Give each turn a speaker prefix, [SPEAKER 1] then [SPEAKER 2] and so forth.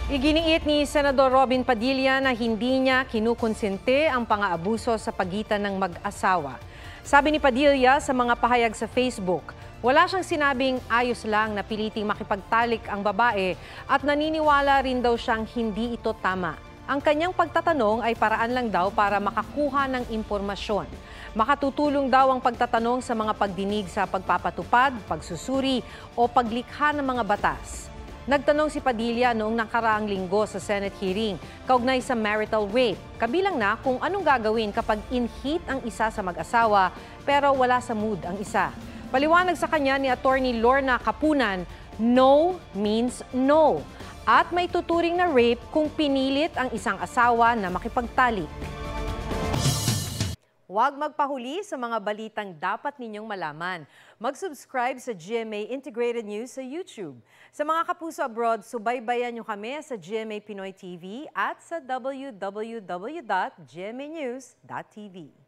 [SPEAKER 1] Iginiit ni Senador Robin Padilla na hindi niya kinukonsente ang pang-aabuso sa pagitan ng mag-asawa. Sabi ni Padilla sa mga pahayag sa Facebook, wala siyang sinabing ayos lang na piliting makipagtalik ang babae at naniniwala rin daw siyang hindi ito tama. Ang kanyang pagtatanong ay paraan lang daw para makakuha ng impormasyon. Makatutulong daw ang pagtatanong sa mga pagdinig sa pagpapatupad, pagsusuri o paglikha ng mga batas. Nagtanong si Padilla noong nakaraang linggo sa Senate hearing kaugnay sa marital rape. Kabilang na kung anong gagawin kapag in-heat ang isa sa mag-asawa pero wala sa mood ang isa. Paliwanag sa kanya ni Attorney Lorna Capunan, no means no. At may tuturing na rape kung pinilit ang isang asawa na makipagtalik. Huwag magpahuli sa mga balitang dapat ninyong malaman. Mag-subscribe sa GMA Integrated News sa YouTube. Sa mga kapuso abroad, subaybayan nyo kami sa GMA Pinoy TV at sa www.gmanews.tv.